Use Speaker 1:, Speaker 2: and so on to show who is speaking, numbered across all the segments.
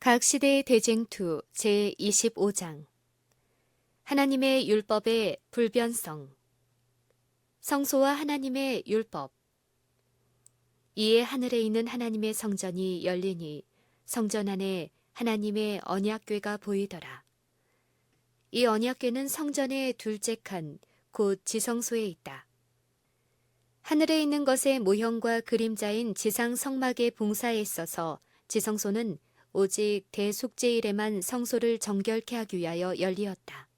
Speaker 1: 각 시대의 대쟁투 제25장 하나님의 율법의 불변성 성소와 하나님의 율법 이에 하늘에 있는 하나님의 성전이 열리니 성전 안에 하나님의 언약궤가 보이더라. 이 언약궤는 성전의 둘째 칸 곧 지성소에 있다. 하늘에 있는 것의 모형과 그림자인 지상 성막의 봉사에 있어서 지성소는 오직 대속죄일에만 성소를 정결케 하기 위하여 열리었다.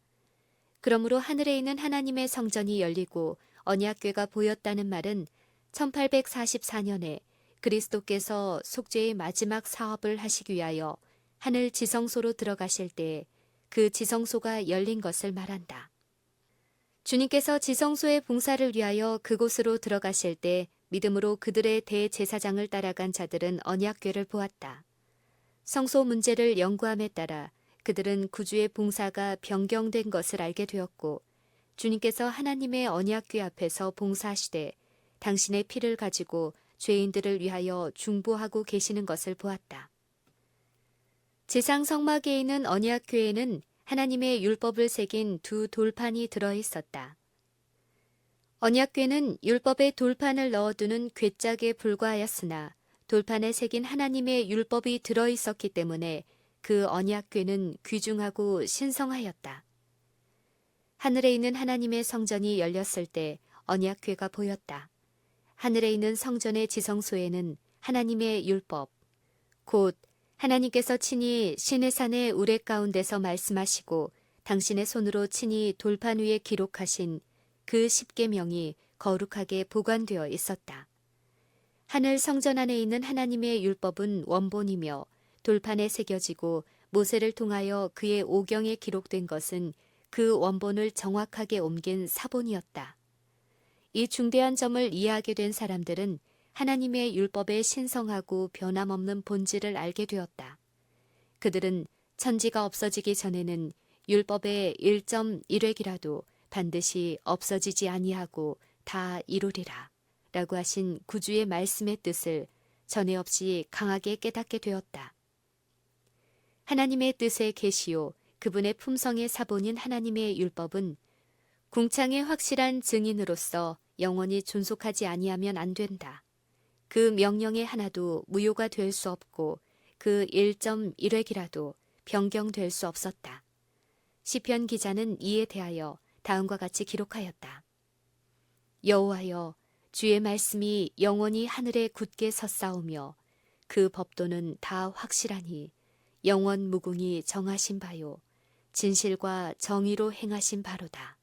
Speaker 1: 그러므로 하늘에 있는 하나님의 성전이 열리고 언약궤가 보였다는 말은 1844년에 그리스도께서 속죄의 마지막 사업을 하시기 위하여 하늘 지성소로 들어가실 때 그 지성소가 열린 것을 말한다. 주님께서 지성소의 봉사를 위하여 그곳으로 들어가실 때 믿음으로 그들의 대제사장을 따라간 자들은 언약궤를 보았다. 성소 문제를 연구함에 따라 그들은 구주의 봉사가 변경된 것을 알게 되었고 주님께서 하나님의 언약궤 앞에서 봉사하시되 당신의 피를 가지고 죄인들을 위하여 중보하고 계시는 것을 보았다. 지상 성막에 있는 언약궤에는 하나님의 율법을 새긴 두 돌판이 들어 있었다. 언약궤는 율법의 돌판을 넣어두는 궤짝에 불과하였으나 돌판에 새긴 하나님의 율법이 들어 있었기 때문에 그 언약궤는 귀중하고 신성하였다. 하늘에 있는 하나님의 성전이 열렸을 때 언약궤가 보였다. 하늘에 있는 성전의 지성소에는 하나님의 율법, 곧 하나님께서 친히 시내산의 우레 가운데서 말씀하시고 당신의 손으로 친히 돌판 위에 기록하신 그 십계명이 거룩하게 보관되어 있었다. 하늘 성전 안에 있는 하나님의 율법은 원본이며 돌판에 새겨지고 모세를 통하여 그의 오경에 기록된 것은 그 원본을 정확하게 옮긴 사본이었다. 이 중대한 점을 이해하게 된 사람들은 하나님의 율법의 신성하고 변함없는 본질을 알게 되었다. 그들은 천지가 없어지기 전에는 율법의 1.1획이라도 반드시 없어지지 아니하고 다 이루리라 라고 하신 구주의 말씀의 뜻을 전에 없이 강하게 깨닫게 되었다. 하나님의 뜻의 계시요 그분의 품성의 사본인 하나님의 율법은 궁창의 확실한 증인으로서 영원히 존속하지 아니하면 안 된다. 그 명령의 하나도 무효가 될 수 없고 그 1.1획이라도 변경될 수 없었다. 시편 기자는 이에 대하여 다음과 같이 기록하였다. 여호와여 주의 말씀이 영원히 하늘에 굳게 섰사오며 그 법도는 다 확실하니 영원 무궁히 정하신 바요 진실과 정의로 행하신 바로다.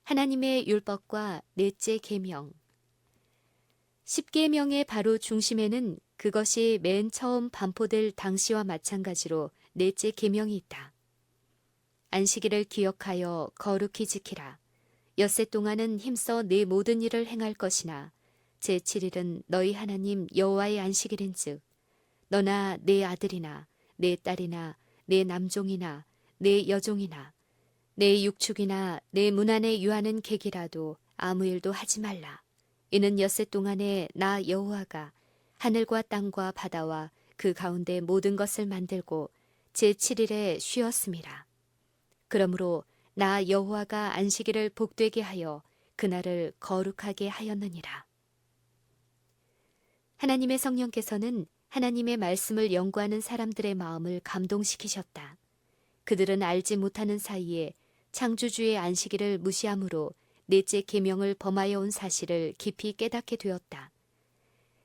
Speaker 1: 하나님의 율법과 넷째 계명. 십계명의 바로 중심에는 그것이 맨 처음 반포될 당시와 마찬가지로 넷째 계명이 있다. 안식일을 기억하여 거룩히 지키라. 엿새 동안은 힘써 네 모든 일을 행할 것이나 제7일은 너희 하나님 여호와의 안식일인즉 너나 네 아들이나 네 딸이나 네 남종이나 네 여종이나 내 육축이나 내 문 안에 유하는 객이라도 아무 일도 하지 말라. 이는 엿새 동안에 나 여호와가 하늘과 땅과 바다와 그 가운데 모든 것을 만들고 제7일에 쉬었음이라. 그러므로 나 여호와가 안식일을 복되게 하여 그날을 거룩하게 하였느니라. 하나님의 성령께서는 하나님의 말씀을 연구하는 사람들의 마음을 감동시키셨다. 그들은 알지 못하는 사이에 창조주의 안식일을 무시함으로 넷째 계명을 범하여 온 사실을 깊이 깨닫게 되었다.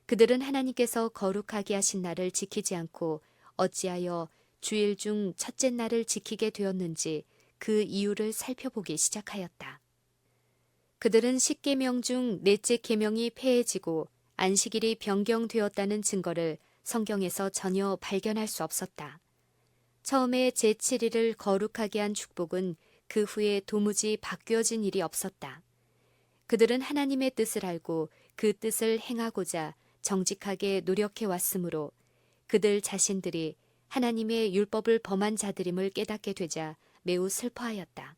Speaker 1: 그들은 하나님께서 거룩하게 하신 날을 지키지 않고 어찌하여 주일 중 첫째 날을 지키게 되었는지 그 이유를 살펴보기 시작하였다. 그들은 십계명 중 넷째 계명이 폐해지고 안식일이 변경되었다는 증거를 성경에서 전혀 발견할 수 없었다. 처음에 제7일을 거룩하게 한 축복은 그 후에 도무지 바뀌어진 일이 없었다. 그들은 하나님의 뜻을 알고 그 뜻을 행하고자 정직하게 노력해 왔으므로 그들 자신들이 하나님의 율법을 범한 자들임을 깨닫게 되자 매우 슬퍼하였다.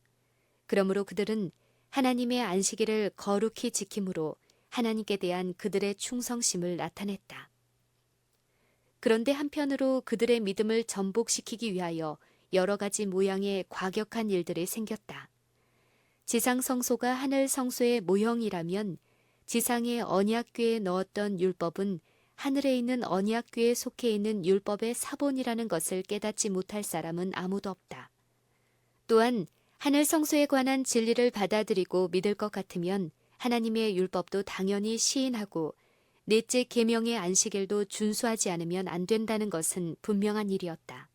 Speaker 1: 그러므로 그들은 하나님의 안식일을 거룩히 지킴으로 하나님께 대한 그들의 충성심을 나타냈다. 그런데 한편으로 그들의 믿음을 전복시키기 위하여 여러 가지 모양의 과격한 일들이 생겼다. 지상 성소가 하늘 성소의 모형이라면 지상의 언약궤에 넣었던 율법은 하늘에 있는 언약궤에 속해 있는 율법의 사본이라는 것을 깨닫지 못할 사람은 아무도 없다. 또한 하늘 성소에 관한 진리를 받아들이고 믿을 것 같으면 하나님의 율법도 당연히 시인하고 넷째 계명의 안식일도 준수하지 않으면 안 된다는 것은 분명한 일이었다.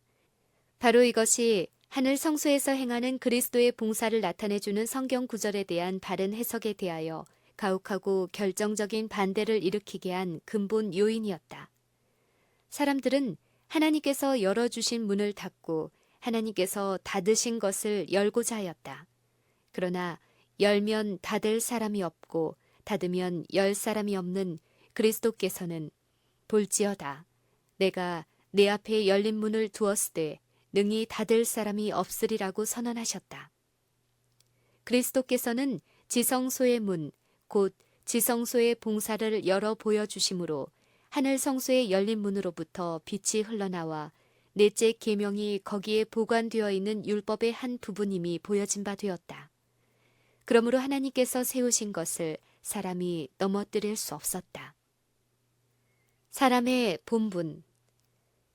Speaker 1: 바로 이것이 하늘 성소에서 행하는 그리스도의 봉사를 나타내주는 성경 구절에 대한 바른 해석에 대하여 가혹하고 결정적인 반대를 일으키게 한 근본 요인이었다. 사람들은 하나님께서 열어주신 문을 닫고 하나님께서 닫으신 것을 열고자 하였다. 그러나 열면 닫을 사람이 없고 닫으면 열 사람이 없는 그리스도께서는 볼지어다. 내가 내 앞에 열린 문을 두었을 때 능히 닫을 사람이 없으리라고 선언하셨다. 그리스도께서는 지성소의 문, 곧 지성소의 봉사를 열어 보여주심으로 하늘 성소의 열린 문으로부터 빛이 흘러나와 넷째 계명이 거기에 보관되어 있는 율법의 한 부분임이 보여진 바 되었다. 그러므로 하나님께서 세우신 것을 사람이 넘어뜨릴 수 없었다. 사람의 본분.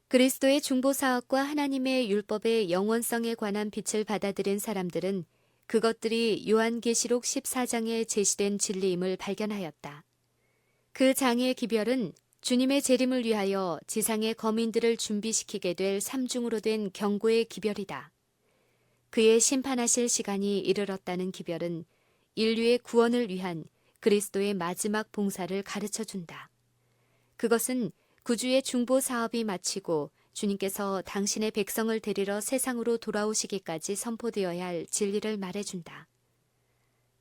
Speaker 1: 그리스도의 중보사역과 하나님의 율법의 영원성에 관한 빛을 받아들인 사람들은 그것들이 요한계시록 14장에 제시된 진리임을 발견하였다. 그 장의 기별은 주님의 재림을 위하여 지상의 거민들을 준비시키게 될 삼중으로 된 경고의 기별이다. 그의 심판하실 시간이 이르렀다는 기별은 인류의 구원을 위한 그리스도의 마지막 봉사를 가르쳐준다. 그것은 구주의 중보 사업이 마치고 주님께서 당신의 백성을 데리러 세상으로 돌아오시기까지 선포되어야 할 진리를 말해준다.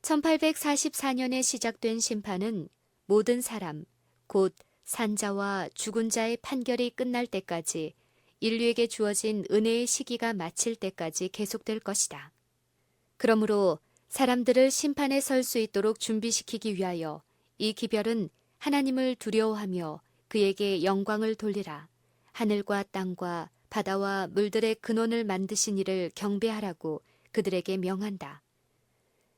Speaker 1: 1844년에 시작된 심판은 모든 사람, 곧 산자와 죽은 자의 판결이 끝날 때까지 인류에게 주어진 은혜의 시기가 마칠 때까지 계속될 것이다. 그러므로 사람들을 심판에 설 수 있도록 준비시키기 위하여 이 기별은 하나님을 두려워하며 그에게 영광을 돌리라. 하늘과 땅과 바다와 물들의 근원을 만드신 이를 경배하라고 그들에게 명한다.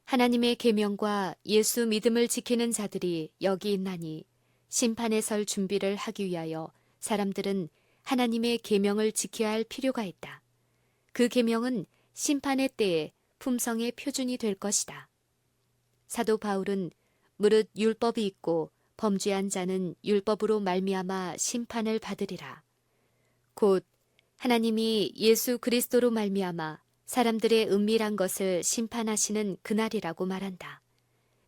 Speaker 1: 하나님의 계명과 예수 믿음을 지키는 자들이 여기 있나니 심판에 설 준비를 하기 위하여 사람들은 하나님의 계명을 지켜야 할 필요가 있다. 그 계명은 심판의 때에 품성의 표준이 될 것이다. 사도 바울은 무릇 율법이 있고 범죄한 자는 율법으로 말미암아 심판을 받으리라. 곧 하나님이 예수 그리스도로 말미암아 사람들의 은밀한 것을 심판하시는 그날이라고 말한다.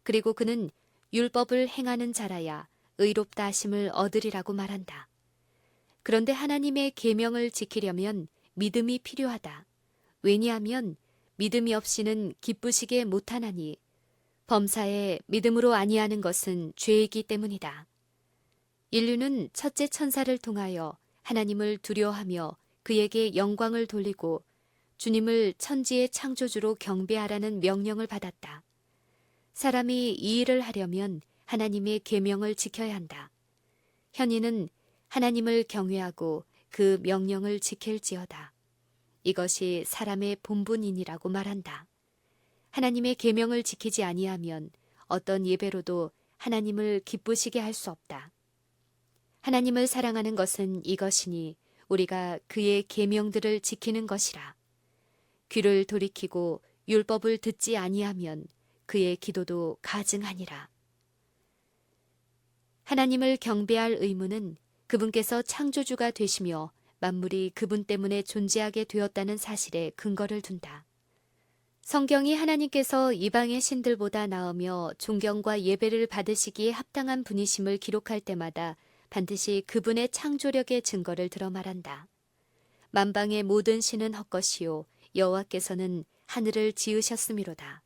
Speaker 1: 그리고 그는 율법을 행하는 자라야 의롭다 하심을 얻으리라고 말한다. 그런데 하나님의 계명을 지키려면 믿음이 필요하다. 왜냐하면 믿음이 없이는 기쁘시게 못하나니 범사에 믿음으로 아니하는 것은 죄이기 때문이다. 인류는 첫째 천사를 통하여 하나님을 두려워하며 그에게 영광을 돌리고 주님을 천지의 창조주로 경배하라는 명령을 받았다. 사람이 이 일을 하려면 하나님의 계명을 지켜야 한다. 현인은 하나님을 경외하고 그 명령을 지킬지어다. 이것이 사람의 본분이니라고 말한다. 하나님의 계명을 지키지 아니하면 어떤 예배로도 하나님을 기쁘시게 할 수 없다. 하나님을 사랑하는 것은 이것이니 우리가 그의 계명들을 지키는 것이라. 귀를 돌이키고 율법을 듣지 아니하면 그의 기도도 가증하니라. 하나님을 경배할 의무는 그분께서 창조주가 되시며 만물이 그분 때문에 존재하게 되었다는 사실에 근거를 둔다. 성경이 하나님께서 이방의 신들보다 나으며 존경과 예배를 받으시기에 합당한 분이심을 기록할 때마다 반드시 그분의 창조력의 증거를 들어 말한다. 만방의 모든 신은 헛것이요 여호와께서는 하늘을 지으셨음이로다.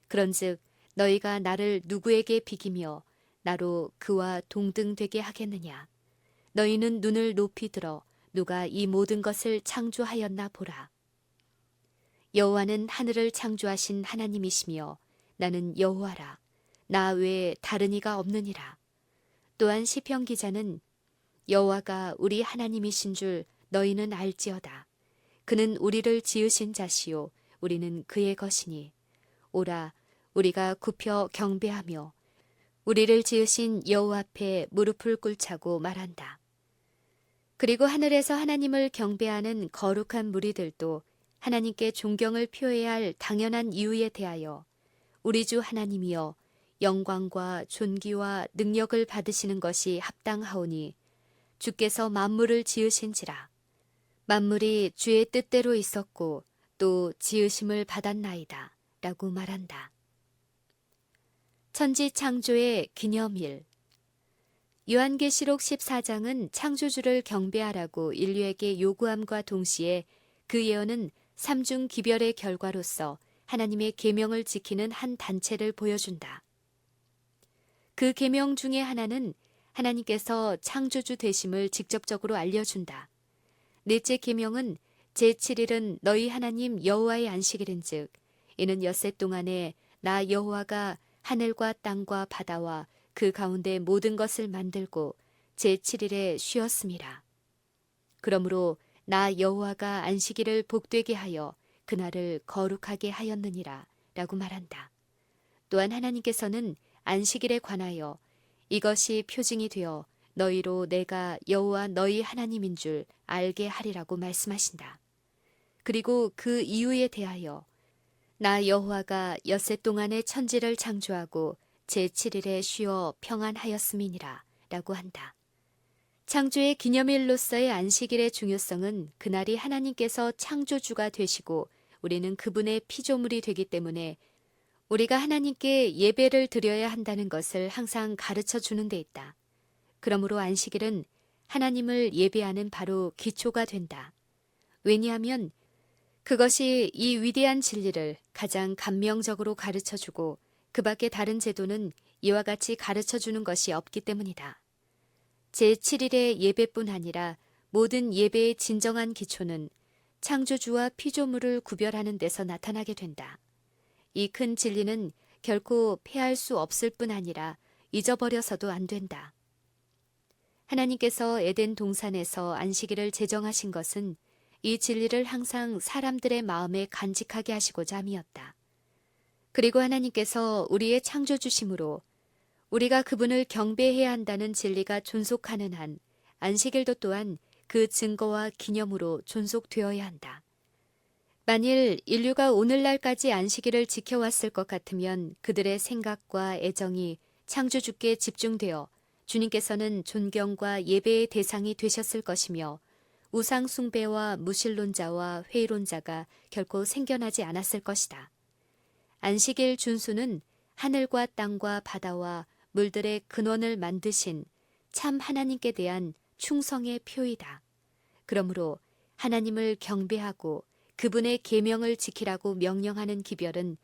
Speaker 1: 그런즉 너희가 나를 누구에게 비기며 나로 그와 동등되게 하겠느냐. 너희는 눈을 높이 들어 누가 이 모든 것을 창조하였나 보라. 여호와는 하늘을 창조하신 하나님이시며 나는 여호와라. 나 외에 다른 이가 없느니라. 또한 시편 기자는 여호와가 우리 하나님이신 줄 너희는 알지어다. 그는 우리를 지으신 자시요 우리는 그의 것이니 오라 우리가 굽혀 경배하며 우리를 지으신 여호와 앞에 무릎을 꿇자고 말한다. 그리고 하늘에서 하나님을 경배하는 거룩한 무리들도 하나님께 존경을 표해야 할 당연한 이유에 대하여 우리 주 하나님이여 영광과 존귀와 능력을 받으시는 것이 합당하오니 주께서 만물을 지으신지라. 만물이 주의 뜻대로 있었고 또 지으심을 받았나이다 라고 말한다. 천지 창조의 기념일. 요한계시록 14장은 창조주를 경배하라고 인류에게 요구함과 동시에 그 예언은 삼중 기별의 결과로서 하나님의 계명을 지키는 한 단체를 보여준다. 그 계명 중에 하나는 하나님께서 창조주 되심을 직접적으로 알려준다. 넷째 계명은 제7일은 너희 하나님 여호와의 안식일인즉 이는 엿새 동안에 나 여호와가 하늘과 땅과 바다와 그 가운데 모든 것을 만들고 제7일에 쉬었음이라. 그러므로 나 여호와가 안식일을 복되게 하여 그날을 거룩하게 하였느니라 라고 말한다. 또한 하나님께서는 안식일에 관하여 이것이 표징이 되어 너희로 내가 여호와 너희 하나님인 줄 알게 하리라고 말씀하신다. 그리고 그 이유에 대하여 나 여호와가 엿새 동안에 천지를 창조하고 제7일에 쉬어 평안하였음이니라 라고 한다. 창조의 기념일로서의 안식일의 중요성은 그날이 하나님께서 창조주가 되시고 우리는 그분의 피조물이 되기 때문에 우리가 하나님께 예배를 드려야 한다는 것을 항상 가르쳐 주는 데 있다. 그러므로 안식일은 하나님을 예배하는 바로 기초가 된다. 왜냐하면 그것이 이 위대한 진리를 가장 감명적으로 가르쳐 주고 그 밖에 다른 제도는 이와 같이 가르쳐 주는 것이 없기 때문이다. 제7일의 예배뿐 아니라 모든 예배의 진정한 기초는 창조주와 피조물을 구별하는 데서 나타나게 된다. 이 큰 진리는 결코 폐할 수 없을 뿐 아니라 잊어버려서도 안 된다. 하나님께서 에덴 동산에서 안식일을 제정하신 것은 이 진리를 항상 사람들의 마음에 간직하게 하시고자 함이었다. 그리고 하나님께서 우리의 창조주심으로 우리가 그분을 경배해야 한다는 진리가 존속하는 한 안식일도 또한 그 증거와 기념으로 존속되어야 한다. 만일 인류가 오늘날까지 안식일을 지켜왔을 것 같으면 그들의 생각과 애정이 창조주께 집중되어 주님께서는 존경과 예배의 대상이 되셨을 것이며 우상 숭배와 무신론자와 회의론자가 결코 생겨나지 않았을 것이다. 안식일 준수는 하늘과 땅과 바다와 물들의 근원을 만드신 참 하나님께 대한 충성의 표이다. 그러므로 하나님을 경배하고 그분의 계명을 지키라고 명령하는 기별은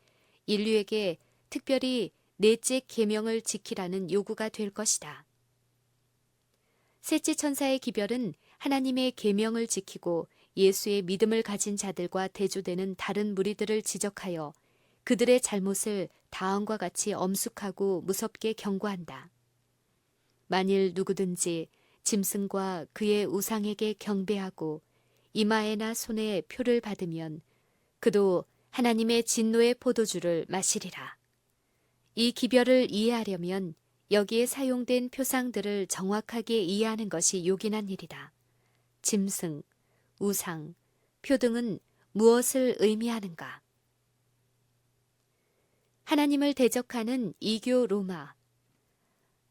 Speaker 1: 인류에게 특별히 넷째 계명을 지키라는 요구가 될 것이다. 셋째 천사의 기별은 하나님의 계명을 지키고 예수의 믿음을 가진 자들과 대조되는 다른 무리들을 지적하여 그들의 잘못을 다음과 같이 엄숙하고 무섭게 경고한다. 만일 누구든지 짐승과 그의 우상에게 경배하고 이마에나 손에 표를 받으면 그도 하나님의 진노의 포도주를 마시리라. 이 기별을 이해하려면 여기에 사용된 표상들을 정확하게 이해하는 것이 요긴한 일이다. 짐승, 우상, 표 등은 무엇을 의미하는가? 하나님을 대적하는 이교 로마.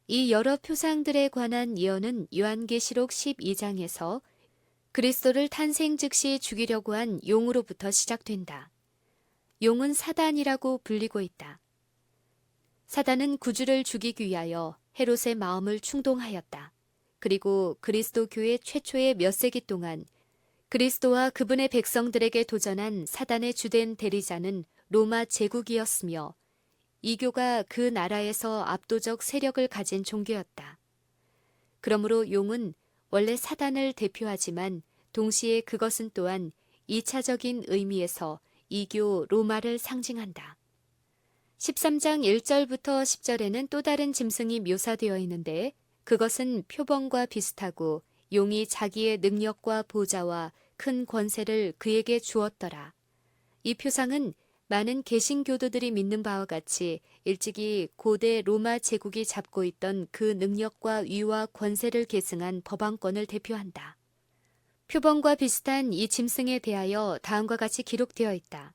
Speaker 1: 이 여러 표상들에 관한 예언은 요한계시록 12장에서 그리스도를 탄생 즉시 죽이려고 한 용으로부터 시작된다. 용은 사단이라고 불리고 있다. 사단은 구주를 죽이기 위하여 헤롯의 마음을 충동하였다. 그리고 그리스도 교회 최초의 몇 세기 동안 그리스도와 그분의 백성들에게 도전한 사단의 주된 대리자는 로마 제국이었으며 이교가 그 나라에서 압도적 세력을 가진 종교였다. 그러므로 용은 원래 사단을 대표하지만 동시에 그것은 또한 2차적인 의미에서 이교 로마를 상징한다. 13장 1절부터 10절에는 또 다른 짐승이 묘사되어 있는데 그것은 표범과 비슷하고 용이 자기의 능력과 보좌와 큰 권세를 그에게 주었더라. 이 표상은 많은 개신교도들이 믿는 바와 같이 일찍이 고대 로마 제국이 잡고 있던 그 능력과 위와 권세를 계승한 법왕권을 대표한다. 표범과 비슷한 이 짐승에 대하여 다음과 같이 기록되어 있다.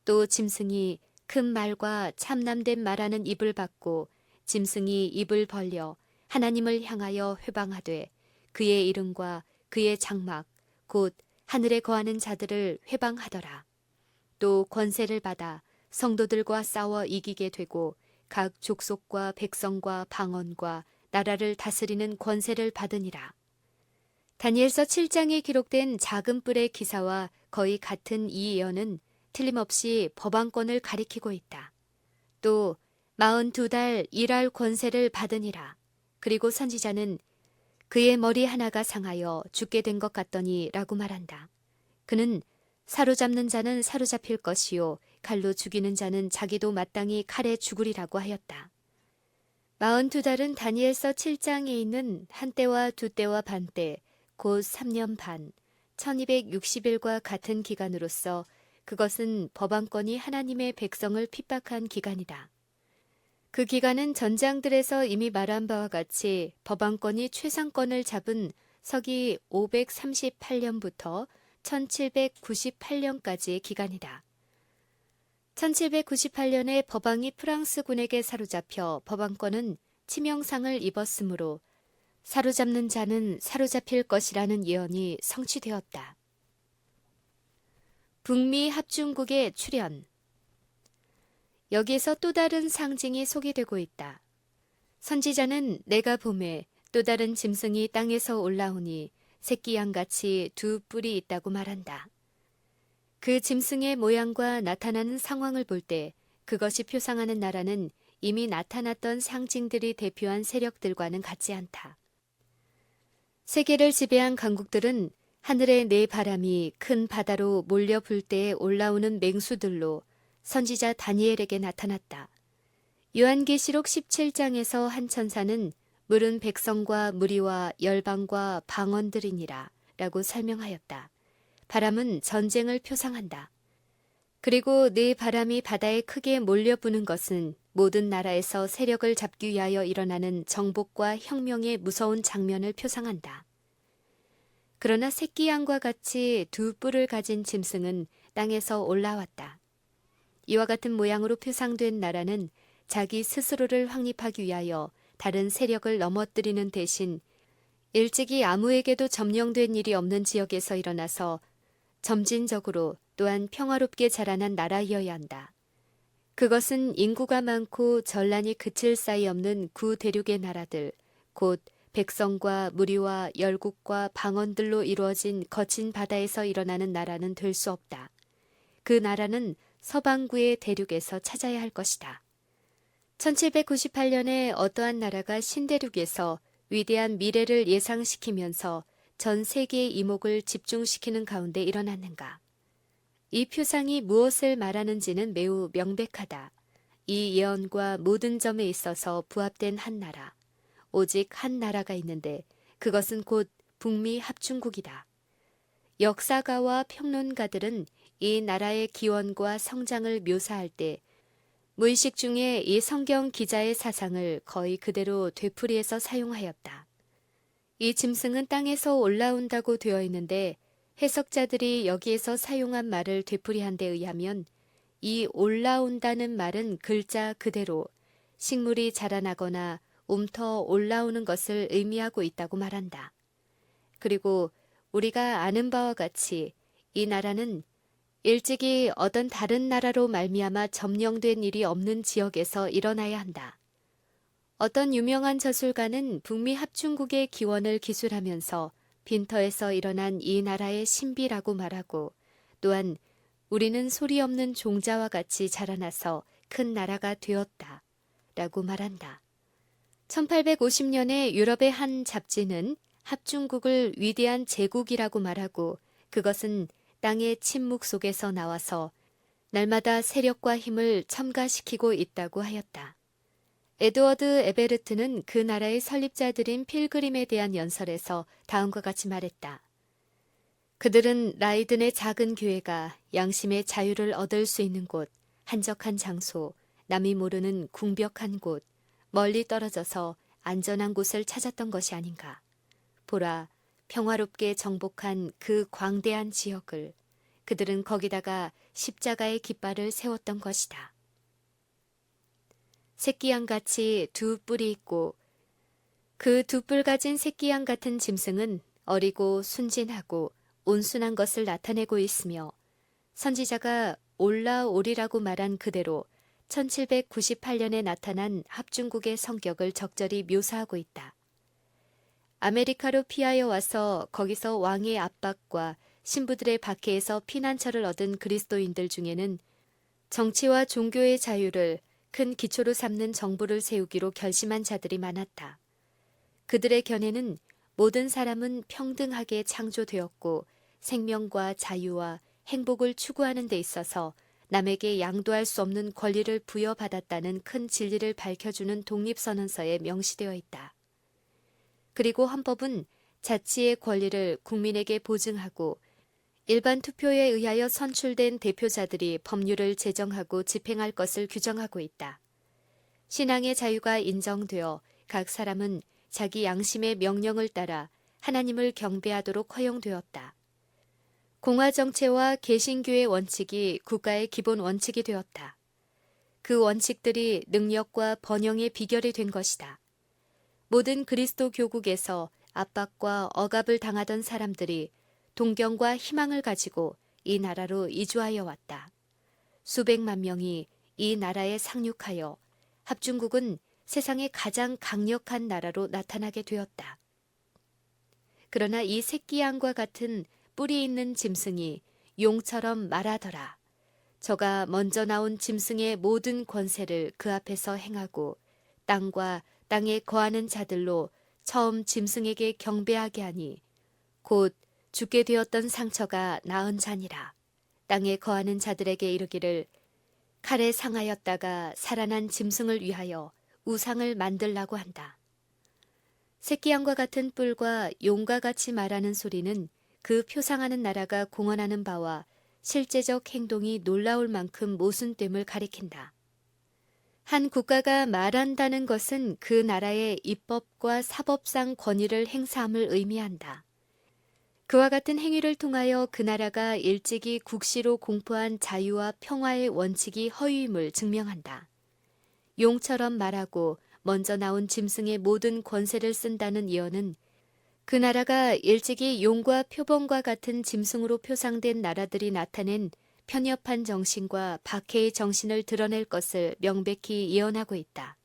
Speaker 1: 또 짐승이 큰 말과 참남된 말하는 입을 받고 짐승이 입을 벌려 하나님을 향하여 회방하되 그의 이름과 그의 장막 곧 하늘에 거하는 자들을 회방하더라. 또 권세를 받아 성도들과 싸워 이기게 되고 각 족속과 백성과 방언과 나라를 다스리는 권세를 받으니라. 다니엘서 7장에 기록된 작은 뿔의 기사와 거의 같은 이 예언은 틀림없이 법왕권을 가리키고 있다. 또 42달 일할 권세를 받으니라. 그리고 선지자는 그의 머리 하나가 상하여 죽게 된 것 같더니 라고 말한다. 그는 사로잡는 자는 사로잡힐 것이요 칼로 죽이는 자는 자기도 마땅히 칼에 죽으리라고 하였다. 42달은 다니엘서 7장에 있는 한때와 두때와 반때 곧 3년 반, 1260일과 같은 기간으로서 그것은 법왕권이 하나님의 백성을 핍박한 기간이다. 그 기간은 전장들에서 이미 말한 바와 같이 법왕권이 최상권을 잡은 서기 538년부터 1798년까지의 기간이다. 1798년에 법왕이 프랑스군에게 사로잡혀 법왕권은 치명상을 입었으므로 사로잡는 자는 사로잡힐 것이라는 예언이 성취되었다. 북미 합중국의 출현. 여기에서 또 다른 상징이 소개되고 있다. 선지자는 내가 보매 또 다른 짐승이 땅에서 올라오니 새끼 양같이 두 뿔이 있다고 말한다. 그 짐승의 모양과 나타나는 상황을 볼 때 그것이 표상하는 나라는 이미 나타났던 상징들이 대표한 세력들과는 같지 않다. 세계를 지배한 강국들은 하늘의 네 바람이 큰 바다로 몰려 불 때에 올라오는 맹수들로 선지자 다니엘에게 나타났다. 요한계시록 17장에서 한 천사는 물은 백성과 무리와 열방과 방언들이니라 라고 설명하였다. 바람은 전쟁을 표상한다. 그리고 네 바람이 바다에 크게 몰려 부는 것은 모든 나라에서 세력을 잡기 위하여 일어나는 정복과 혁명의 무서운 장면을 표상한다. 그러나 새끼 양과 같이 두 뿔을 가진 짐승은 땅에서 올라왔다. 이와 같은 모양으로 표상된 나라는 자기 스스로를 확립하기 위하여 다른 세력을 넘어뜨리는 대신 일찍이 아무에게도 점령된 일이 없는 지역에서 일어나서 점진적으로 또한 평화롭게 자라난 나라이어야 한다. 그것은 인구가 많고 전란이 그칠 사이 없는 구대륙의 나라들, 곧 백성과 무리와 열국과 방언들로 이루어진 거친 바다에서 일어나는 나라는 될 수 없다. 그 나라는 서방구의 대륙에서 찾아야 할 것이다. 1798년에 어떠한 나라가 신대륙에서 위대한 미래를 예상시키면서 전 세계의 이목을 집중시키는 가운데 일어났는가? 이 표상이 무엇을 말하는지는 매우 명백하다. 이 예언과 모든 점에 있어서 부합된 한 나라, 오직 한 나라가 있는데 그것은 곧 북미 합중국이다. 역사가와 평론가들은 이 나라의 기원과 성장을 묘사할 때 무의식 중에 이 성경 기자의 사상을 거의 그대로 되풀이해서 사용하였다. 이 짐승은 땅에서 올라온다고 되어 있는데 해석자들이 여기에서 사용한 말을 되풀이한 데 의하면 이 올라온다는 말은 글자 그대로 식물이 자라나거나 움터 올라오는 것을 의미하고 있다고 말한다. 그리고 우리가 아는 바와 같이 이 나라는 일찍이 어떤 다른 나라로 말미암아 점령된 일이 없는 지역에서 일어나야 한다. 어떤 유명한 저술가는 북미 합중국의 기원을 기술하면서 빈터에서 일어난 이 나라의 신비라고 말하고 또한 우리는 소리 없는 종자와 같이 자라나서 큰 나라가 되었다 라고 말한다. 1850년에 유럽의 한 잡지는 합중국을 위대한 제국이라고 말하고 그것은 땅의 침묵 속에서 나와서 날마다 세력과 힘을 첨가시키고 있다고 하였다. 에드워드 에베르트는 그 나라의 설립자들인 필그림에 대한 연설에서 다음과 같이 말했다. 그들은 라이든의 작은 교회가 양심의 자유를 얻을 수 있는 곳, 한적한 장소, 남이 모르는 궁벽한 곳, 멀리 떨어져서 안전한 곳을 찾았던 것이 아닌가. 보라, 평화롭게 정복한 그 광대한 지역을 그들은 거기다가 십자가의 깃발을 세웠던 것이다. 새끼양같이 두 뿔이 있고 그 두 뿔 가진 새끼양 같은 짐승은 어리고 순진하고 온순한 것을 나타내고 있으며 선지자가 올라오리라고 말한 그대로 1798년에 나타난 합중국의 성격을 적절히 묘사하고 있다. 아메리카로 피하여 와서 거기서 왕의 압박과 신부들의 박해에서 피난처를 얻은 그리스도인들 중에는 정치와 종교의 자유를 큰 기초로 삼는 정부를 세우기로 결심한 자들이 많았다. 그들의 견해는 모든 사람은 평등하게 창조되었고 생명과 자유와 행복을 추구하는 데 있어서 남에게 양도할 수 없는 권리를 부여받았다는 큰 진리를 밝혀주는 독립선언서에 명시되어 있다. 그리고 헌법은 자치의 권리를 국민에게 보증하고 일반 투표에 의하여 선출된 대표자들이 법률을 제정하고 집행할 것을 규정하고 있다. 신앙의 자유가 인정되어 각 사람은 자기 양심의 명령을 따라 하나님을 경배하도록 허용되었다. 공화 정체와 개신교의 원칙이 국가의 기본 원칙이 되었다. 그 원칙들이 능력과 번영의 비결이 된 것이다. 모든 그리스도 교국에서 압박과 억압을 당하던 사람들이 동경과 희망을 가지고 이 나라로 이주하여 왔다. 수백만 명이 이 나라에 상륙하여 합중국은 세상의 가장 강력한 나라로 나타나게 되었다. 그러나 이 새끼양과 같은 뿔이 있는 짐승이 용처럼 말하더라. 저가 먼저 나온 짐승의 모든 권세를 그 앞에서 행하고 땅과 땅에 거하는 자들로 처음 짐승에게 경배하게 하니 곧 죽게 되었던 상처가 나은 자니라. 땅에 거하는 자들에게 이르기를 칼에 상하였다가 살아난 짐승을 위하여 우상을 만들라고 한다. 새끼양과 같은 뿔과 용과 같이 말하는 소리는 그 표상하는 나라가 공언하는 바와 실제적 행동이 놀라울 만큼 모순됨을 가리킨다. 한 국가가 말한다는 것은 그 나라의 입법과 사법상 권위를 행사함을 의미한다. 그와 같은 행위를 통하여 그 나라가 일찍이 국시로 공포한 자유와 평화의 원칙이 허위임을 증명한다. 용처럼 말하고 먼저 나온 짐승의 모든 권세를 쓴다는 예언은 그 나라가 일찍이 용과 표범과 같은 짐승으로 표상된 나라들이 나타낸 편협한 정신과 박해의 정신을 드러낼 것을 명백히 예언하고 있다.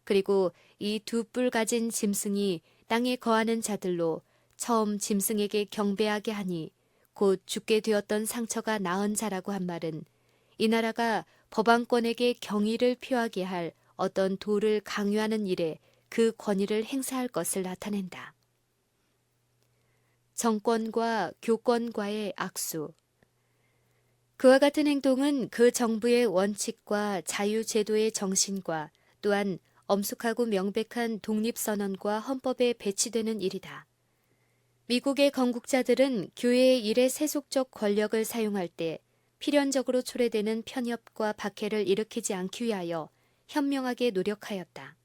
Speaker 1: 그리고 이 두 뿔 가진 짐승이 땅에 거하는 자들로 처음 짐승에게 경배하게 하니 곧 죽게 되었던 상처가 나은 자라고 한 말은 이 나라가 법왕권에게 경의를 표하게 할 어떤 도를 강요하는 일에 그 권위를 행사할 것을 나타낸다. 정권과 교권과의 악수. 그와 같은 행동은 그 정부의 원칙과 자유제도의 정신과 또한 엄숙하고 명백한 독립선언과 헌법에 배치되는 일이다. 미국의 건국자들은 교회의 일에 세속적 권력을 사용할 때 필연적으로 초래되는 편협과 박해를 일으키지 않기 위하여 현명하게 노력하였다.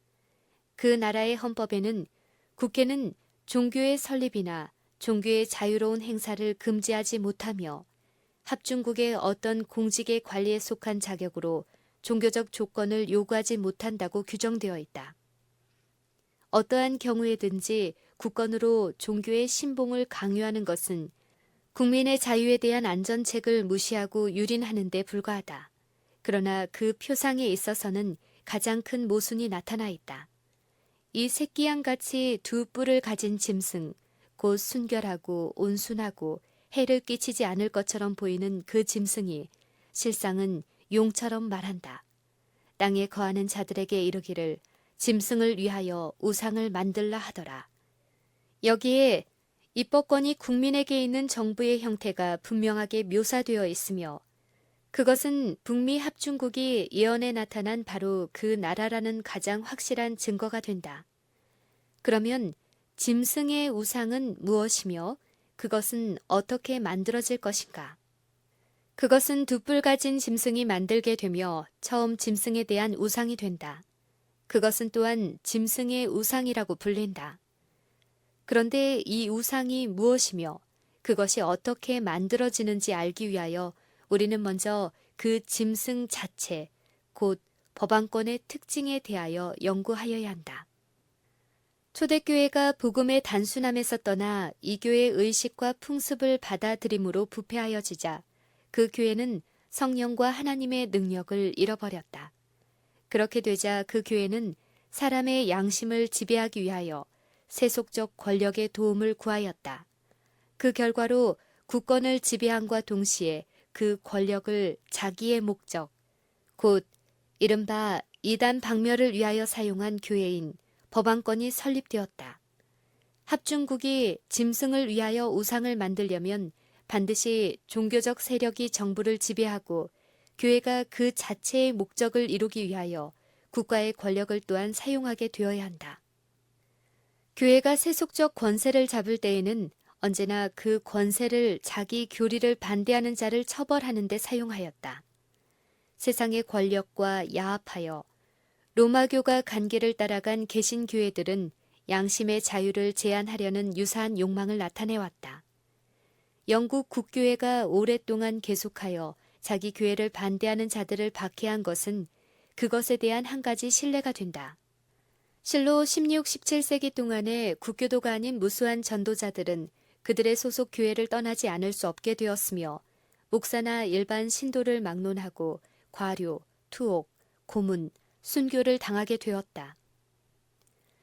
Speaker 1: 그 나라의 헌법에는 국회는 종교의 설립이나 종교의 자유로운 행사를 금지하지 못하며 합중국의 어떤 공직의 관리에 속한 자격으로 종교적 조건을 요구하지 못한다고 규정되어 있다. 어떠한 경우에든지 국권으로 종교의 신봉을 강요하는 것은 국민의 자유에 대한 안전책을 무시하고 유린하는 데 불과하다. 그러나 그 표상에 있어서는 가장 큰 모순이 나타나 있다. 이 새끼양같이 두 뿔을 가진 짐승, 곧 순결하고 온순하고 해를 끼치지 않을 것처럼 보이는 그 짐승이 실상은 용처럼 말한다. 땅에 거하는 자들에게 이르기를 짐승을 위하여 우상을 만들라 하더라. 여기에 입법권이 국민에게 있는 정부의 형태가 분명하게 묘사되어 있으며 그것은 북미 합중국이 예언에 나타난 바로 그 나라라는 가장 확실한 증거가 된다. 그러면 짐승의 우상은 무엇이며 그것은 어떻게 만들어질 것인가? 그것은 두 뿔 가진 짐승이 만들게 되며 처음 짐승에 대한 우상이 된다. 그것은 또한 짐승의 우상이라고 불린다. 그런데 이 우상이 무엇이며 그것이 어떻게 만들어지는지 알기 위하여 우리는 먼저 그 짐승 자체, 곧 법안권의 특징에 대하여 연구하여야 한다. 초대교회가 복음의 단순함에서 떠나 이 교회의 의식과 풍습을 받아들임으로 부패하여지자 그 교회는 성령과 하나님의 능력을 잃어버렸다. 그렇게 되자 그 교회는 사람의 양심을 지배하기 위하여 세속적 권력의 도움을 구하였다. 그 결과로 국권을 지배함과 동시에 그 권력을 자기의 목적, 곧 이른바 이단 박멸을 위하여 사용한 교회인 법안권이 설립되었다. 합중국이 짐승을 위하여 우상을 만들려면 반드시 종교적 세력이 정부를 지배하고 교회가 그 자체의 목적을 이루기 위하여 국가의 권력을 또한 사용하게 되어야 한다. 교회가 세속적 권세를 잡을 때에는 언제나 그 권세를 자기 교리를 반대하는 자를 처벌하는 데 사용하였다. 세상의 권력과 야합하여 로마교가 간계를 따라간 개신교회들은 양심의 자유를 제한하려는 유사한 욕망을 나타내왔다. 영국 국교회가 오랫동안 계속하여 자기 교회를 반대하는 자들을 박해한 것은 그것에 대한 한 가지 신뢰가 된다. 실로 16, 17세기 동안에 국교도가 아닌 무수한 전도자들은 그들의 소속 교회를 떠나지 않을 수 없게 되었으며 목사나 일반 신도를 막론하고 과료, 투옥, 고문, 순교를 당하게 되었다.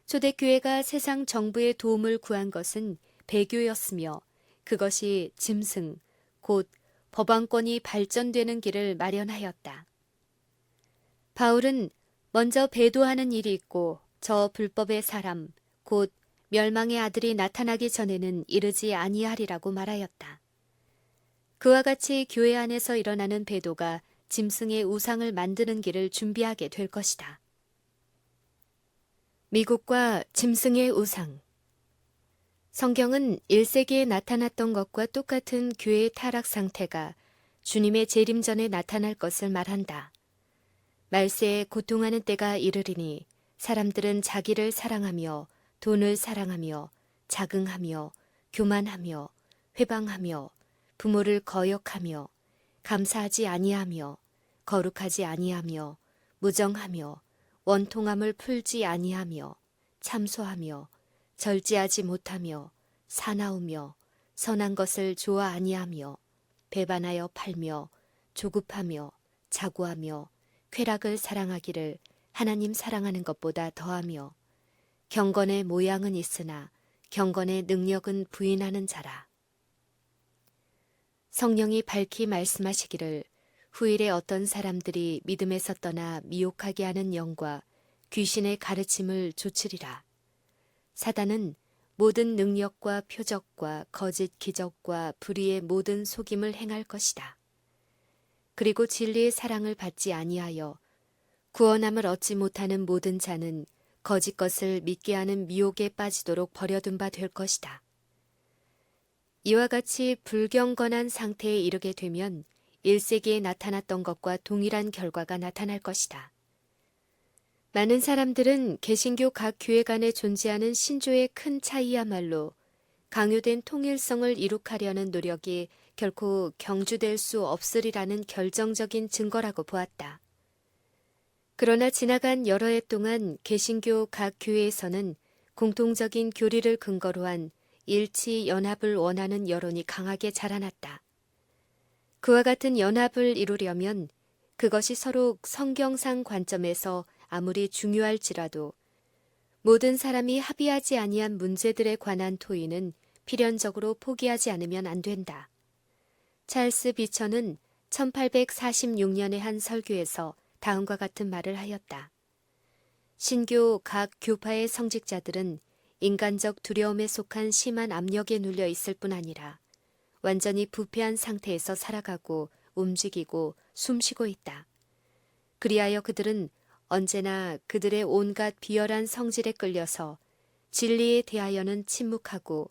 Speaker 1: 초대교회가 세상 정부의 도움을 구한 것은 배교였으며 그것이 짐승, 곧 법안권이 발전되는 길을 마련하였다. 바울은 먼저 배도하는 일이 있고 저 불법의 사람, 곧 멸망의 아들이 나타나기 전에는 이르지 아니하리라고 말하였다. 그와 같이 교회 안에서 일어나는 배도가 짐승의 우상을 만드는 길을 준비하게 될 것이다. 미국과 짐승의 우상. 성경은 1세기에 나타났던 것과 똑같은 교회의 타락 상태가 주님의 재림 전에 나타날 것을 말한다. 말세에 고통하는 때가 이르리니 사람들은 자기를 사랑하며 돈을 사랑하며 자긍하며 교만하며 회방하며 부모를 거역하며 감사하지 아니하며 거룩하지 아니하며 무정하며 원통함을 풀지 아니하며 참소하며 절제하지 못하며 사나우며 선한 것을 좋아 아니하며 배반하여 팔며 조급하며 자고하며 쾌락을 사랑하기를 하나님 사랑하는 것보다 더하며 경건의 모양은 있으나 경건의 능력은 부인하는 자라. 성령이 밝히 말씀하시기를 후일에 어떤 사람들이 믿음에서 떠나 미혹하게 하는 영과 귀신의 가르침을 조치리라. 사단은 모든 능력과 표적과 거짓 기적과 불의의 모든 속임을 행할 것이다. 그리고 진리의 사랑을 받지 아니하여 구원함을 얻지 못하는 모든 자는 거짓 것을 믿게 하는 미혹에 빠지도록 버려둔 바 될 것이다. 이와 같이 불경건한 상태에 이르게 되면 1세기에 나타났던 것과 동일한 결과가 나타날 것이다. 많은 사람들은 개신교 각 교회 간에 존재하는 신조의 큰 차이야말로 강요된 통일성을 이룩하려는 노력이 결코 경주될 수 없으리라는 결정적인 증거라고 보았다. 그러나 지나간 여러 해 동안 개신교 각 교회에서는 공통적인 교리를 근거로 한 일치 연합을 원하는 여론이 강하게 자라났다. 그와 같은 연합을 이루려면 그것이 서로 성경상 관점에서 아무리 중요할지라도 모든 사람이 합의하지 아니한 문제들에 관한 토의는 필연적으로 포기하지 않으면 안 된다. 찰스 비처는 1846년의 한 설교에서 다음과 같은 말을 하였다. 신교 각 교파의 성직자들은 인간적 두려움에 속한 심한 압력에 눌려 있을 뿐 아니라 완전히 부패한 상태에서 살아가고 움직이고 숨쉬고 있다. 그리하여 그들은 언제나 그들의 온갖 비열한 성질에 끌려서 진리에 대하여는 침묵하고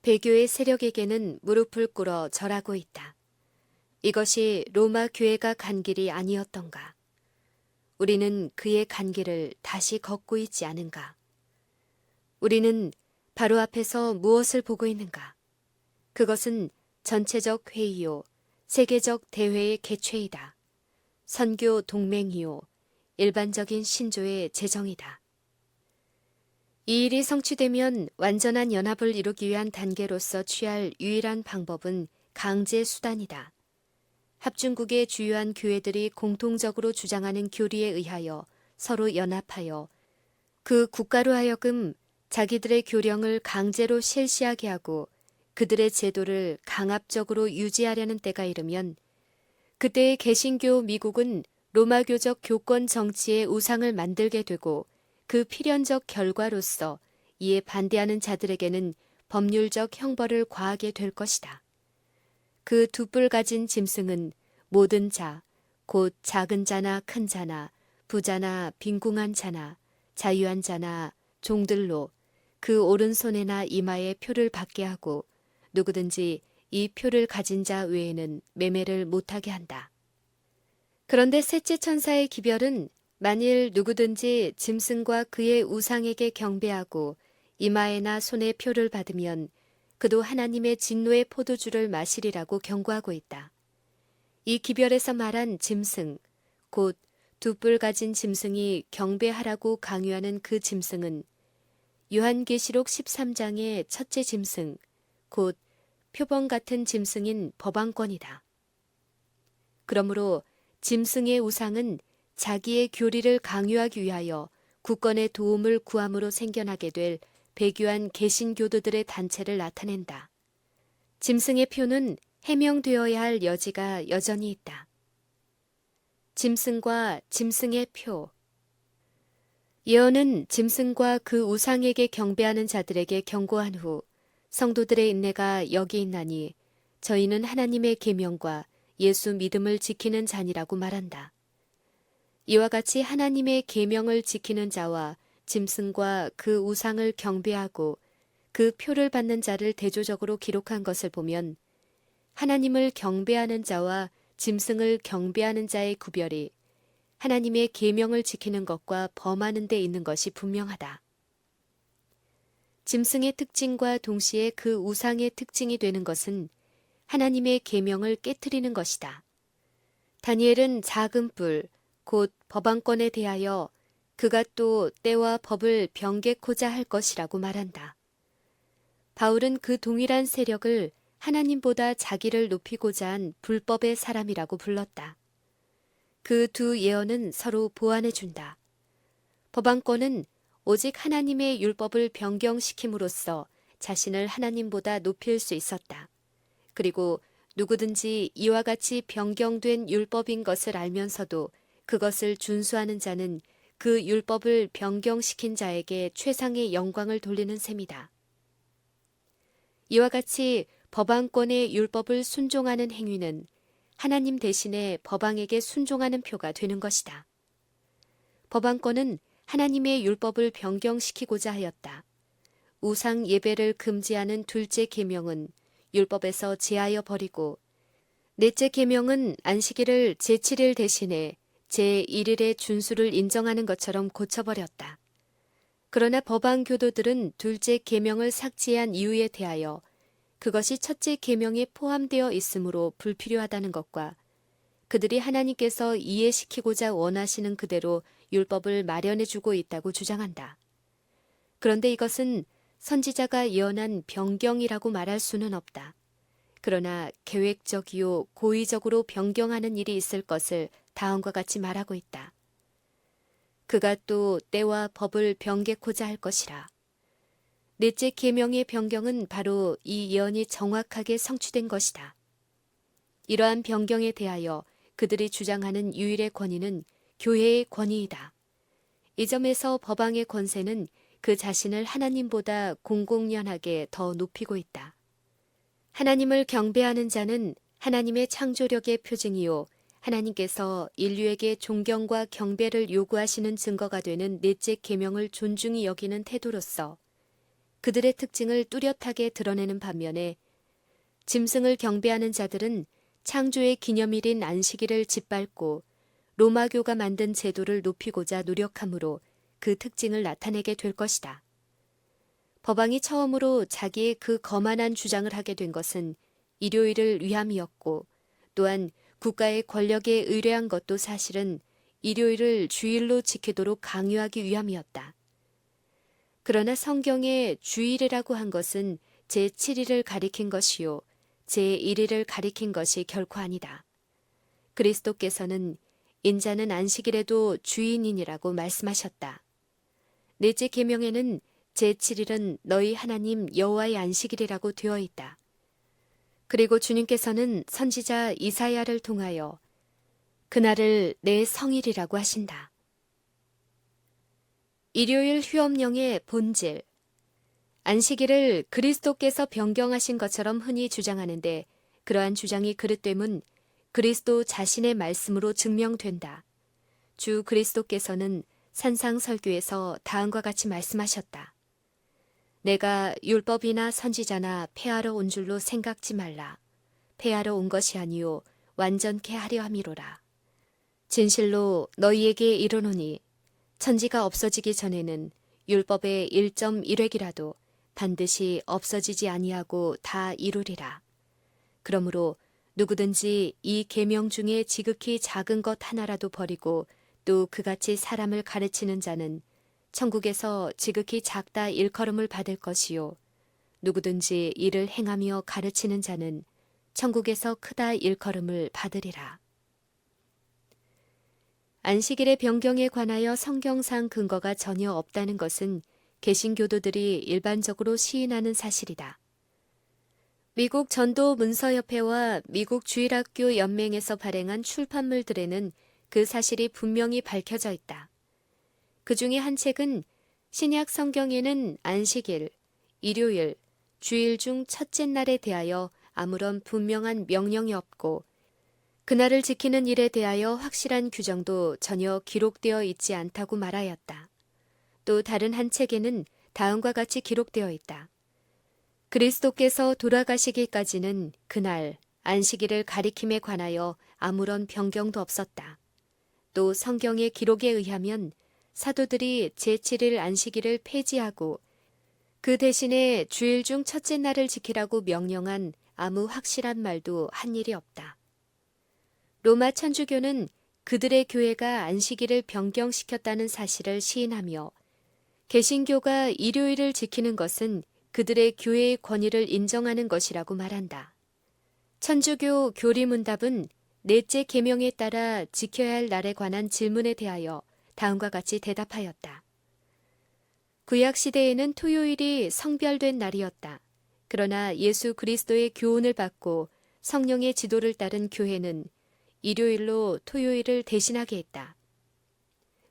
Speaker 1: 배교의 세력에게는 무릎을 꿇어 절하고 있다. 이것이 로마 교회가 간 길이 아니었던가? 우리는 그의 간 길을 다시 걷고 있지 않은가? 우리는 바로 앞에서 무엇을 보고 있는가? 그것은 전체적 회의요, 세계적 대회의 개최이다. 선교 동맹이요, 일반적인 신조의 제정이다. 이 일이 성취되면 완전한 연합을 이루기 위한 단계로서 취할 유일한 방법은 강제 수단이다. 합중국의 주요한 교회들이 공통적으로 주장하는 교리에 의하여 서로 연합하여 그 국가로 하여금 자기들의 교령을 강제로 실시하게 하고 그들의 제도를 강압적으로 유지하려는 때가 이르면 그때의 개신교 미국은 로마교적 교권 정치의 우상을 만들게 되고 그 필연적 결과로서 이에 반대하는 자들에게는 법률적 형벌을 과하게 될 것이다. 그 두 뿔 가진 짐승은 모든 자, 곧 작은 자나 큰 자나 부자나 빈궁한 자나 자유한 자나 종들로 그 오른손에나 이마에 표를 받게 하고 누구든지 이 표를 가진 자 외에는 매매를 못하게 한다. 그런데 셋째 천사의 기별은 만일 누구든지 짐승과 그의 우상에게 경배하고 이마에나 손에 표를 받으면 그도 하나님의 진노의 포도주를 마시리라고 경고하고 있다. 이 기별에서 말한 짐승, 곧 두 뿔 가진 짐승이 경배하라고 강요하는 그 짐승은 요한계시록 13장의 첫째 짐승, 곧 표범 같은 짐승인 법왕권이다. 그러므로 짐승의 우상은 자기의 교리를 강요하기 위하여 국권의 도움을 구함으로 생겨나게 될 배교한 개신교도들의 단체를 나타낸다. 짐승의 표는 해명되어야 할 여지가 여전히 있다. 짐승과 짐승의 표. 예언은 짐승과 그 우상에게 경배하는 자들에게 경고한 후 성도들의 인내가 여기 있나니 저희는 하나님의 계명과 예수 믿음을 지키는 자니라고 말한다. 이와 같이 하나님의 계명을 지키는 자와 짐승과 그 우상을 경배하고 그 표를 받는 자를 대조적으로 기록한 것을 보면 하나님을 경배하는 자와 짐승을 경배하는 자의 구별이 하나님의 계명을 지키는 것과 범하는 데 있는 것이 분명하다. 짐승의 특징과 동시에 그 우상의 특징이 되는 것은 하나님의 계명을 깨트리는 것이다. 다니엘은 작은 뿔, 곧 법왕권에 대하여 그가 또 때와 법을 변개코자 할 것이라고 말한다. 바울은 그 동일한 세력을 하나님보다 자기를 높이고자 한 불법의 사람이라고 불렀다. 그 두 예언은 서로 보완해준다. 법왕권은 오직 하나님의 율법을 변경시킴으로써 자신을 하나님보다 높일 수 있었다. 그리고 누구든지 이와 같이 변경된 율법인 것을 알면서도 그것을 준수하는 자는 그 율법을 변경시킨 자에게 최상의 영광을 돌리는 셈이다. 이와 같이 법왕권의 율법을 순종하는 행위는 하나님 대신에 법왕에게 순종하는 표가 되는 것이다. 법왕권은 하나님의 율법을 변경시키고자 하였다. 우상 예배를 금지하는 둘째 계명은 율법에서 제하여 버리고 넷째 계명은 안식일을 제7일 대신에 제1일의 준수를 인정하는 것처럼 고쳐버렸다. 그러나 법왕 교도들은 둘째 계명을 삭제한 이유에 대하여 그것이 첫째 계명에 포함되어 있으므로 불필요하다는 것과 그들이 하나님께서 이해시키고자 원하시는 그대로 율법을 마련해주고 있다고 주장한다. 그런데 이것은 선지자가 예언한 변경이라고 말할 수는 없다. 그러나 계획적이요 고의적으로 변경하는 일이 있을 것을 다음과 같이 말하고 있다. 그가 또 때와 법을 변개코자 할 것이라. 넷째 계명의 변경은 바로 이 예언이 정확하게 성취된 것이다. 이러한 변경에 대하여 그들이 주장하는 유일의 권위는 교회의 권위이다. 이 점에서 법왕의 권세는 그 자신을 하나님보다 공공연하게 더 높이고 있다. 하나님을 경배하는 자는 하나님의 창조력의 표징이요 하나님께서 인류에게 존경과 경배를 요구하시는 증거가 되는 넷째 계명을 존중히 여기는 태도로서 그들의 특징을 뚜렷하게 드러내는 반면에 짐승을 경배하는 자들은 창조의 기념일인 안식일을 짓밟고 로마교가 만든 제도를 높이고자 노력함으로 그 특징을 나타내게 될 것이다. 법왕이 처음으로 자기의 그 거만한 주장을 하게 된 것은 일요일을 위함이었고 또한 국가의 권력에 의뢰한 것도 사실은 일요일을 주일로 지키도록 강요하기 위함이었다. 그러나 성경에 주일이라고 한 것은 제7일을 가리킨 것이요 제1일을 가리킨 것이 결코 아니다. 그리스도께서는 인자는 안식일에도 주인이니라고 말씀하셨다. 넷째 계명에는 제7일은 너희 하나님 여호와의 안식일이라고 되어 있다. 그리고 주님께서는 선지자 이사야를 통하여 그날을 내 성일이라고 하신다. 일요일 휴업령의 본질. 안식일을 그리스도께서 변경하신 것처럼 흔히 주장하는데 그러한 주장이 그릇됨은 그리스도 자신의 말씀으로 증명된다. 주 그리스도께서는 산상설교에서 다음과 같이 말씀하셨다. 내가 율법이나 선지자나 폐하러 온 줄로 생각지 말라. 폐하러 온 것이 아니요 완전케 하려 함이로라. 진실로 너희에게 이르노니 천지가 없어지기 전에는 율법의 1.1획이라도 반드시 없어지지 아니하고 다 이루리라. 그러므로 누구든지 이 계명 중에 지극히 작은 것 하나라도 버리고 또 그같이 사람을 가르치는 자는 천국에서 지극히 작다 일컬음을 받을 것이요 누구든지 이를 행하며 가르치는 자는 천국에서 크다 일컬음을 받으리라. 안식일의 변경에 관하여 성경상 근거가 전혀 없다는 것은 개신교도들이 일반적으로 시인하는 사실이다. 미국 전도문서협회와 미국 주일학교 연맹에서 발행한 출판물들에는 그 사실이 분명히 밝혀져 있다. 그 중에 한 책은 신약 성경에는 안식일, 일요일, 주일 중 첫째 날에 대하여 아무런 분명한 명령이 없고 그날을 지키는 일에 대하여 확실한 규정도 전혀 기록되어 있지 않다고 말하였다. 또 다른 한 책에는 다음과 같이 기록되어 있다. 그리스도께서 돌아가시기까지는 그날 안식일을 가리킴에 관하여 아무런 변경도 없었다. 또 성경의 기록에 의하면 사도들이 제7일 안식일을 폐지하고 그 대신에 주일 중 첫째 날을 지키라고 명령한 아무 확실한 말도 한 일이 없다. 로마 천주교는 그들의 교회가 안식일을 변경시켰다는 사실을 시인하며 개신교가 일요일을 지키는 것은 그들의 교회의 권위를 인정하는 것이라고 말한다. 천주교 교리문답은 넷째 계명에 따라 지켜야 할 날에 관한 질문에 대하여 다음과 같이 대답하였다. 구약시대에는 토요일이 성별된 날이었다. 그러나 예수 그리스도의 교훈을 받고 성령의 지도를 따른 교회는 일요일로 토요일을 대신하게 했다.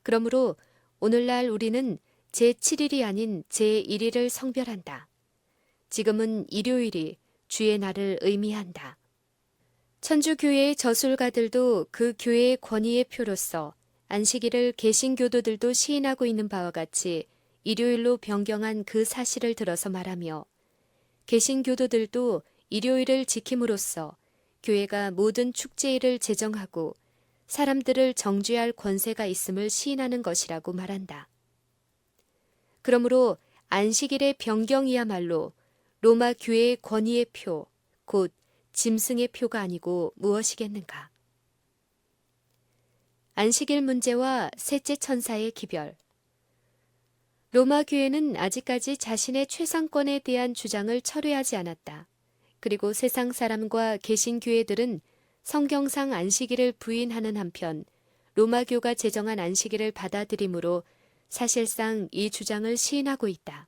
Speaker 1: 그러므로 오늘날 우리는 제7일이 아닌 제1일을 성별한다. 지금은 일요일이 주의 날을 의미한다. 천주교회의 저술가들도 그 교회의 권위의 표로서 안식일을 개신교도들도 시인하고 있는 바와 같이 일요일로 변경한 그 사실을 들어서 말하며 개신교도들도 일요일을 지킴으로써 교회가 모든 축제일을 제정하고 사람들을 정죄할 권세가 있음을 시인하는 것이라고 말한다. 그러므로 안식일의 변경이야말로 로마 교회의 권위의 표, 곧 짐승의 표가 아니고 무엇이겠는가. 안식일 문제와 셋째 천사의 기별. 로마 교회는 아직까지 자신의 최상권에 대한 주장을 철회하지 않았다. 그리고 세상 사람과 개신교회들은 성경상 안식일을 부인하는 한편 로마교가 제정한 안식일을 받아들이므로 사실상 이 주장을 시인하고 있다.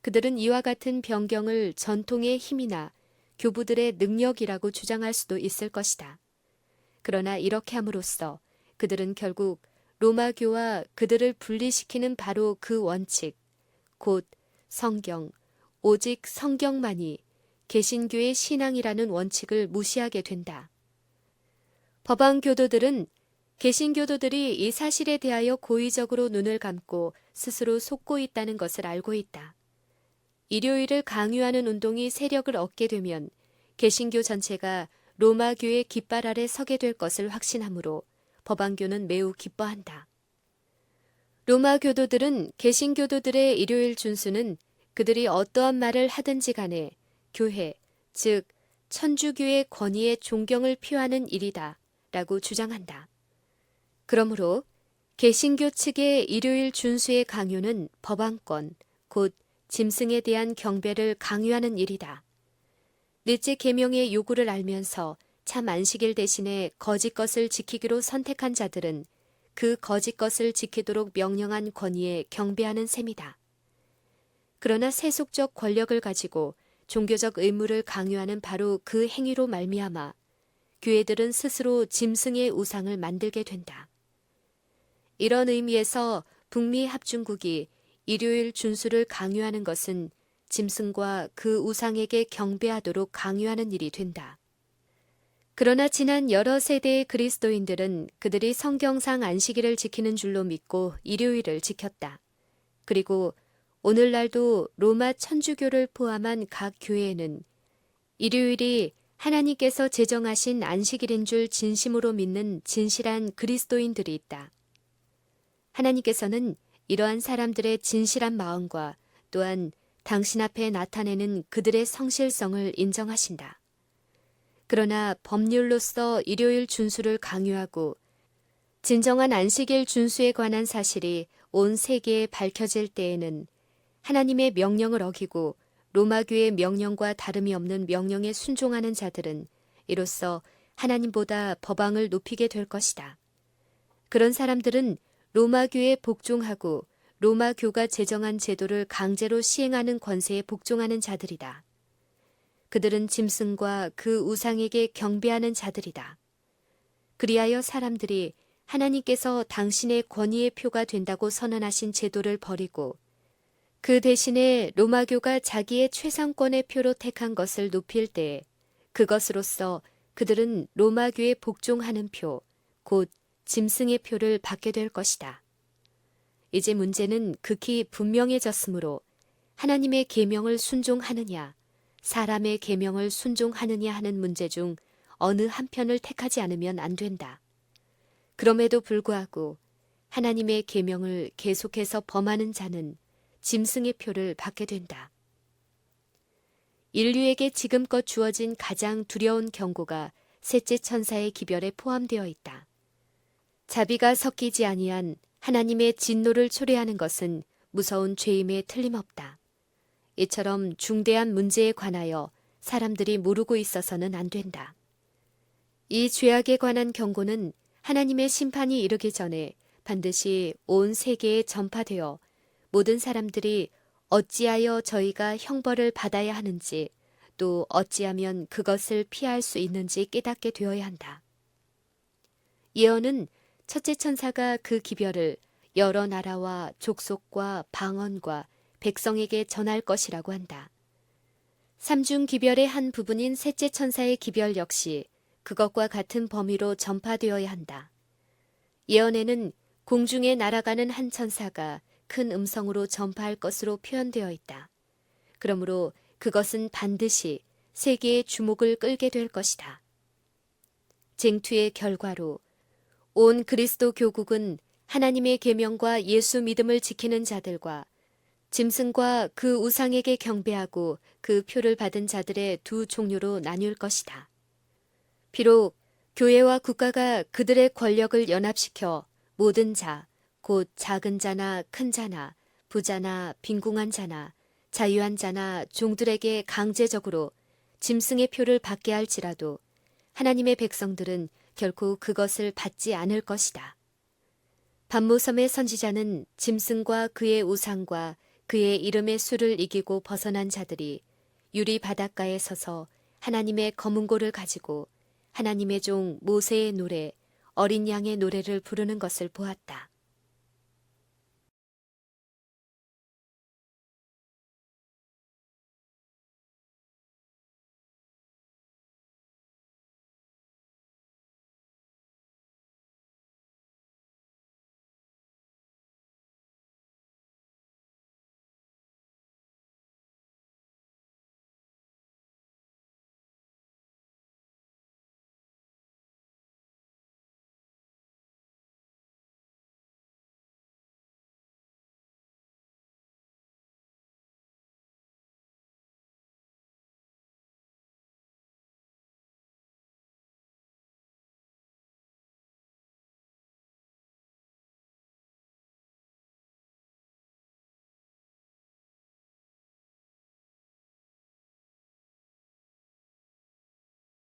Speaker 1: 그들은 이와 같은 변경을 전통의 힘이나 교부들의 능력이라고 주장할 수도 있을 것이다. 그러나 이렇게 함으로써 그들은 결국 로마교와 그들을 분리시키는 바로 그 원칙, 곧 성경, 오직 성경만이 개신교의 신앙이라는 원칙을 무시하게 된다. 법안 교도들은 개신교도들이 이 사실에 대하여 고의적으로 눈을 감고 스스로 속고 있다는 것을 알고 있다. 일요일을 강요하는 운동이 세력을 얻게 되면 개신교 전체가 로마교의 깃발 아래 서게 될 것을 확신하므로 법안교는 매우 기뻐한다. 로마 교도들은 개신교도들의 일요일 준수는 그들이 어떠한 말을 하든지 간에 교회, 즉 천주교의 권위에 존경을 표하는 일이다 라고 주장한다. 그러므로 개신교 측의 일요일 준수의 강요는 법안권, 곧 짐승에 대한 경배를 강요하는 일이다. 넷째 계명의 요구를 알면서 참 안식일 대신에 거짓 것을 지키기로 선택한 자들은 그 거짓 것을 지키도록 명령한 권위에 경배하는 셈이다. 그러나 세속적 권력을 가지고 종교적 의무를 강요하는 바로 그 행위로 말미암아 교회들은 스스로 짐승의 우상을 만들게 된다. 이런 의미에서 북미 합중국이 일요일 준수를 강요하는 것은 짐승과 그 우상에게 경배하도록 강요하는 일이 된다. 그러나 지난 여러 세대의 그리스도인들은 그들이 성경상 안식일을 지키는 줄로 믿고 일요일을 지켰다. 그리고 오늘날도 로마 천주교를 포함한 각 교회에는 일요일이 하나님께서 제정하신 안식일인 줄 진심으로 믿는 진실한 그리스도인들이 있다. 하나님께서는 이러한 사람들의 진실한 마음과 또한 당신 앞에 나타내는 그들의 성실성을 인정하신다. 그러나 법률로서 일요일 준수를 강요하고 진정한 안식일 준수에 관한 사실이 온 세계에 밝혀질 때에는 하나님의 명령을 어기고 로마교의 명령과 다름이 없는 명령에 순종하는 자들은 이로써 하나님보다 법왕을 높이게 될 것이다. 그런 사람들은 로마교에 복종하고 로마교가 제정한 제도를 강제로 시행하는 권세에 복종하는 자들이다. 그들은 짐승과 그 우상에게 경배하는 자들이다. 그리하여 사람들이 하나님께서 당신의 권위의 표가 된다고 선언하신 제도를 버리고 그 대신에 로마교가 자기의 최상권의 표로 택한 것을 높일 때에 그것으로서 그들은 로마교에 복종하는 표, 곧 짐승의 표를 받게 될 것이다. 이제 문제는 극히 분명해졌으므로 하나님의 계명을 순종하느냐, 사람의 계명을 순종하느냐 하는 문제 중 어느 한편을 택하지 않으면 안 된다. 그럼에도 불구하고 하나님의 계명을 계속해서 범하는 자는 짐승의 표를 받게 된다. 인류에게 지금껏 주어진 가장 두려운 경고가 셋째 천사의 기별에 포함되어 있다. 자비가 섞이지 아니한 하나님의 진노를 초래하는 것은 무서운 죄임에 틀림없다. 이처럼 중대한 문제에 관하여 사람들이 모르고 있어서는 안 된다. 이 죄악에 관한 경고는 하나님의 심판이 이르기 전에 반드시 온 세계에 전파되어 모든 사람들이 어찌하여 저희가 형벌을 받아야 하는지 또 어찌하면 그것을 피할 수 있는지 깨닫게 되어야 한다. 예언은 첫째 천사가 그 기별을 여러 나라와 족속과 방언과 백성에게 전할 것이라고 한다. 삼중 기별의 한 부분인 셋째 천사의 기별 역시 그것과 같은 범위로 전파되어야 한다. 예언에는 공중에 날아가는 한 천사가 큰 음성으로 전파할 것으로 표현되어 있다. 그러므로 그것은 반드시 세계의 주목을 끌게 될 것이다. 쟁투의 결과로 온 그리스도 교국은 하나님의 계명과 예수 믿음을 지키는 자들과 짐승과 그 우상에게 경배하고 그 표를 받은 자들의 두 종류로 나뉠 것이다. 비록 교회와 국가가 그들의 권력을 연합시켜 모든 자, 곧 작은 자나 큰 자나 부자나 빈궁한 자나 자유한 자나 종들에게 강제적으로 짐승의 표를 받게 할지라도 하나님의 백성들은 결코 그것을 받지 않을 것이다. 반모섬의 선지자는 짐승과 그의 우상과 그의 이름의 수를 이기고 벗어난 자들이 유리 바닷가에 서서 하나님의 검은고를 가지고 하나님의 종 모세의 노래, 어린 양의 노래를 부르는 것을 보았다.